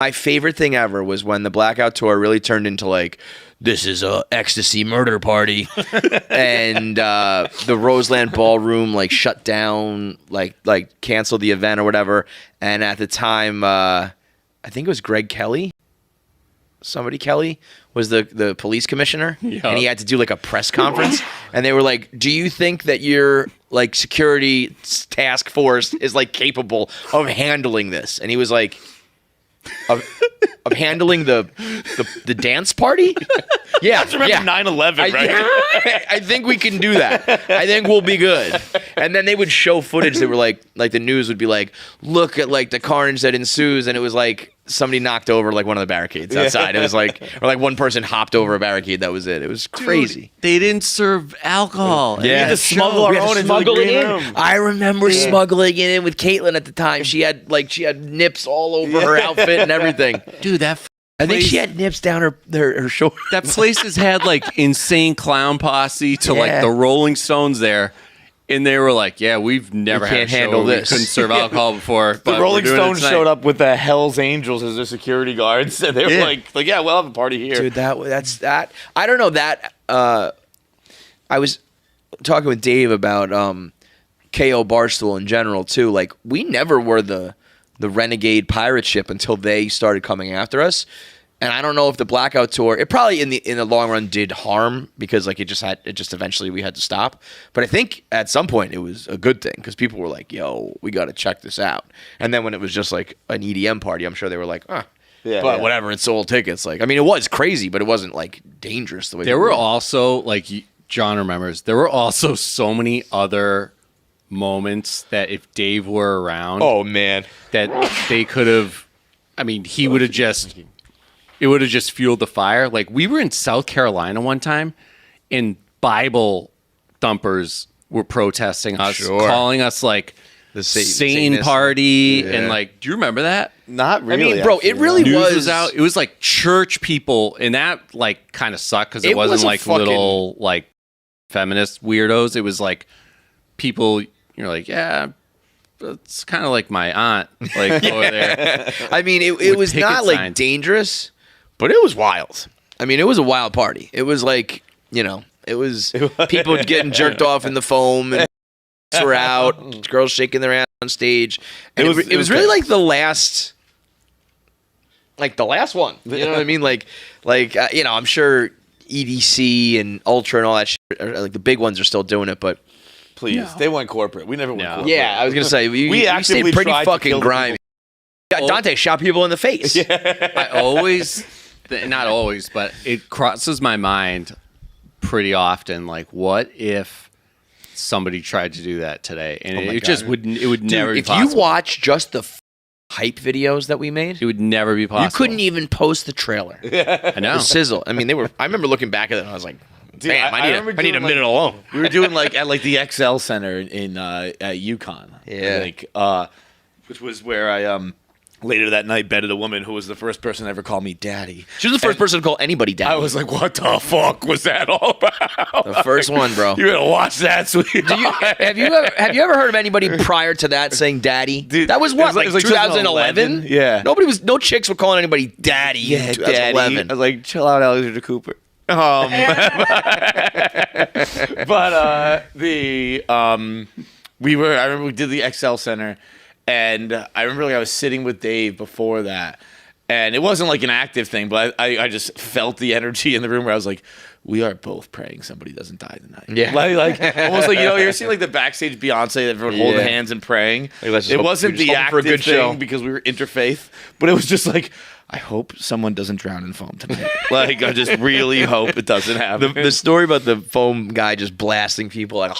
My favorite thing ever was when the Blackout tour really turned into like, this is a ecstasy murder party, and the Roseland Ballroom like shut down, like canceled the event or whatever. And at the time, I think it was Greg Kelly. Somebody Kelly was the police commissioner, and he had to do like a press conference, and they were like, "Do you think that your like security task force is like capable of handling this?" And he was like, "Of handling the dance party?" Yeah, I remember 9/11, right? I think we can do that. I think we'll be good. And then they would show footage. They were like the news would be like, look at like the carnage that ensues, and it was like somebody knocked over like one of the barricades outside. It was like, or like one person hopped over a barricade. That was it. It was crazy. Dude, they didn't serve alcohol. We had to smuggle our own into the green room. I remember smuggling it in with Caitlin at the time. She had nips all over her outfit and everything. Dude, I think she had nips down her shoulder. That place has had like insane clown posse to like the Rolling Stones there. And they were like, yeah, we've never had a show where we couldn't serve alcohol before. The Rolling Stones showed up with the Hell's Angels as their security guards. And they were like, yeah, we'll have a party here. Dude, that's that. I don't know that. I was talking with Dave about KO Barstool in general, too. Like, we never were the renegade pirate ship until they started coming after us. And I don't know if the Blackout tour, it probably in the long run did harm because like it just eventually we had to stop. But I think at some point it was a good thing because people were like, yo, we got to check this out. And then when it was just like an EDM party, I'm sure they were like, whatever, it sold tickets. Like, I mean, it was crazy, but it wasn't like dangerous the way there were also, like John remembers, there were also so many other moments that if Dave were around, oh man, that they could have, I mean, he would have just, it would have just fueled the fire. Like, we were in South Carolina one time, and Bible thumpers were protesting us, calling us like the sane party, and like, do you remember that? Not really. I mean, bro, it really was out. It was like church people, and that like kind of sucked because it wasn't like little like feminist weirdos. It was like people. You're like, yeah. It's kind of like my aunt, like over there. I mean, it was not like dangerous, but it was wild. I mean, it was a wild party. It was like, it was people getting jerked off in the foam and were out, girls shaking their ass on stage. And it was really like the last one. You know what I mean? Like I'm sure EDC and Ultra and all that shit, like the big ones are still doing it, but. Please, they went corporate. We never went corporate. Yeah, I was gonna say we stayed pretty fucking grimy. Yeah, Dante shot people in the face. Yeah. I always, not always, but it crosses my mind pretty often. Like, what if somebody tried to do that today, and it just wouldn't. It would never be possible. If you watch just the hype videos that we made, it would never be possible. You couldn't even post the trailer. I know. The sizzle. I mean, I remember looking back at it and I was like. Dude, damn, I need a minute alone. We were doing like at like the XL Center in at UConn. Yeah. Which was where I later that night bedded a woman who was the first person to ever call me daddy. She was the first person to call anybody daddy. I was like, what the fuck was that all about? The first one, bro. You gotta watch that, sweetheart. Have you ever heard of anybody prior to that saying daddy? Dude, that was what, like 2011? Yeah. No chicks were calling anybody daddy in 2011. Daddy. I was like, chill out, Alexander Cooper. But I remember we did the XL Center, and I remember like I was sitting with Dave before that, and it wasn't like an active thing, but I just felt the energy in the room where I was like, we are both praying somebody doesn't die tonight. Yeah. Like almost like, you ever seen like the backstage Beyonce that everyone holding hands and praying? It wasn't the active thing show because we were interfaith, but it was just like, I hope someone doesn't drown in foam tonight. Like, I just really hope it doesn't happen. The story about the foam guy just blasting people like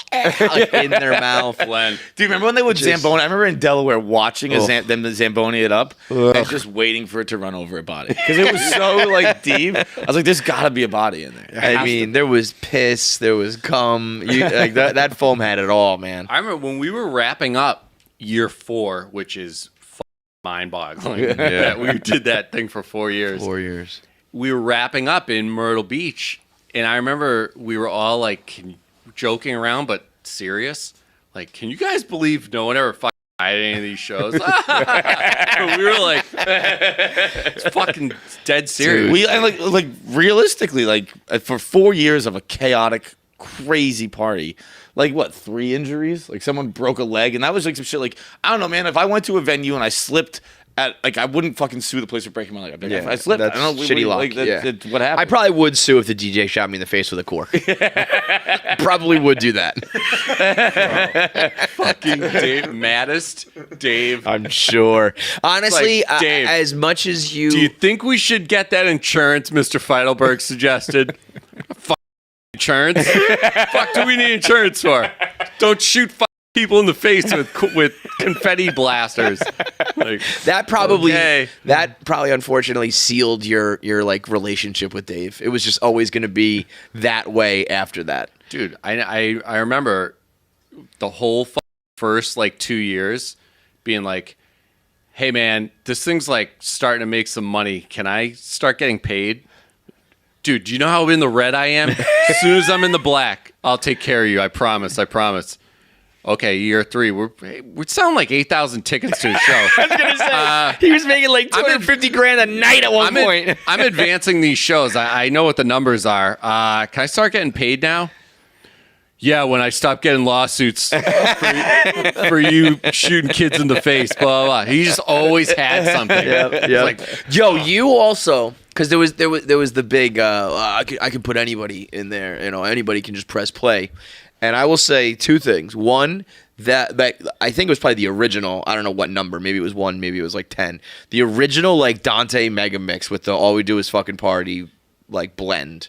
in their mouth. Do you remember when they would Zamboni? I remember in Delaware watching them Zamboni it up and just waiting for it to run over a body. Because it was so, like, deep. I was like, there's got to be a body in there. I mean, there was piss, there was cum. Like that foam had it all, man. I remember when we were wrapping up year 4, which is mind-boggling. That we did that thing for 4 years. 4 years. We were wrapping up in Myrtle Beach, and I remember we were all like joking around but serious. Like, can you guys believe no one ever at any of these shows. We were like, it's fucking dead serious. We like realistically, like for 4 years of a chaotic, crazy party, like what, 3 injuries? Like someone broke a leg, and that was like some shit. Like I don't know, man. If I went to a venue and I slipped. I wouldn't fucking sue the place for breaking my leg. I'd be like, if I slipped. That's I don't know. shitty luck. Like, that's what happened? I probably would sue if the DJ shot me in the face with a cork. Probably would do that. Fucking Dave, maddest Dave. I'm sure. Honestly, Like, Dave, as much as Do you think we should get that insurance Mr. Feidelberg suggested? Fuck insurance? Fuck do we need insurance for? Don't shoot people in the face with confetti blasters. Like, that probably okay. Unfortunately sealed your like relationship with Dave. It was just always going to be that way after that. Dude, I remember the whole first like 2 years being like, hey man, this thing's like starting to make some money. Can I start getting paid? Dude, do you know how in the red I am? As soon as I'm in the black, I'll take care of you. I promise. Okay, year 3, we're selling like 8,000 tickets to a show. I was gonna say he was making like $250,000 a night at one point. I'm advancing these shows. I know what the numbers are. Can I start getting paid now? Yeah, when I stop getting lawsuits for you shooting kids in the face, blah blah. He just always had something. Yeah. Like, yo, you also, because there was the big I could put anybody in there. You know, anybody can just press play. And I will say 2 things. One, that I think it was probably the original. I don't know what number. Maybe it was 1. Maybe it was like 10. The original like Dante mega mix with the all we do is fucking party like blend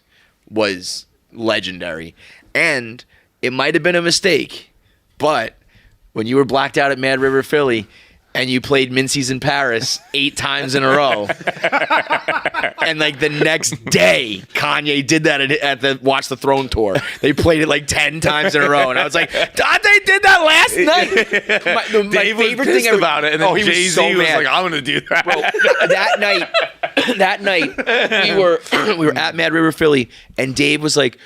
was legendary. And it might have been a mistake, but when you were blacked out at Mad River Philly and you played Mincy's in Paris 8 times in a row, and like the next day Kanye did that at the Watch the Throne tour. They played it like 10 times in a row, and I was like, Dante did that last night. My Dave favorite was thing about it, and then he Jay-Z was so mad. like, I'm gonna do that. Bro, that night we were at Mad River Philly, and Dave was like,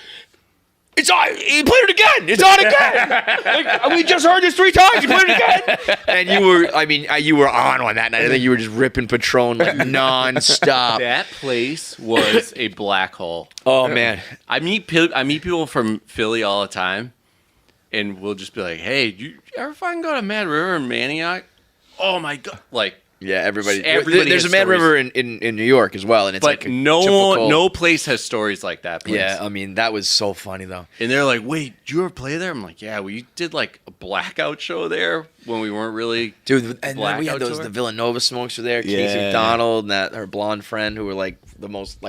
it's on. He played it again. It's on again. Like, we just heard this 3 times. He played it again. And you were on that night. I think you were just ripping Patron like nonstop. That place was a black hole. Oh man, I meet people from Philly all the time, and we'll just be like, "Hey, do you ever fucking go to Mad River and Maniac?" Oh my god, like. Yeah, everybody has there's a Mad stories. River in New York as well, and it's but like no place has stories like that place. Yeah, I mean that was so funny though. And they're like, "Wait, did you ever play there?" I'm like, "Yeah, we did like a Blackout show there when we weren't really." Dude, and then we Blackout had tour? The Villanova Smokes were there, Casey McDonald and her blonde friend who were like the most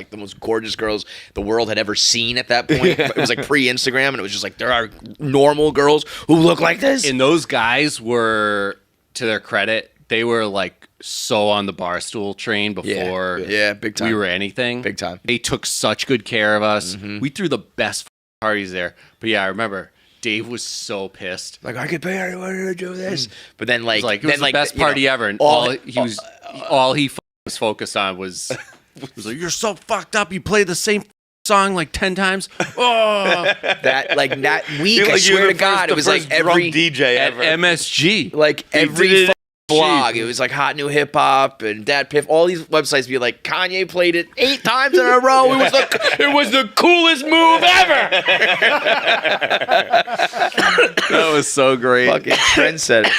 gorgeous girls the world had ever seen at that point. It was like pre-Instagram, and it was just like there are normal girls who look like this. And those guys were, to their credit, they were like so on the Barstool train before big time. we were anything. Big time. They took such good care of us. Mm-hmm. We threw the best parties there. But yeah, I remember Dave was so pissed. Like, I could pay anyone to do this. But then It was the best party ever, and all he was focused on was like, "You're so fucked up. You play the same song like 10 times." Oh, that week, I swear to God, it was like every DJ at ever. MSG. like They every did it blog. It was like Hot New Hip Hop and Dad Piff. All these websites be like, Kanye played it 8 times in a row. It was the coolest move ever. That was so great. Fucking trendsetter.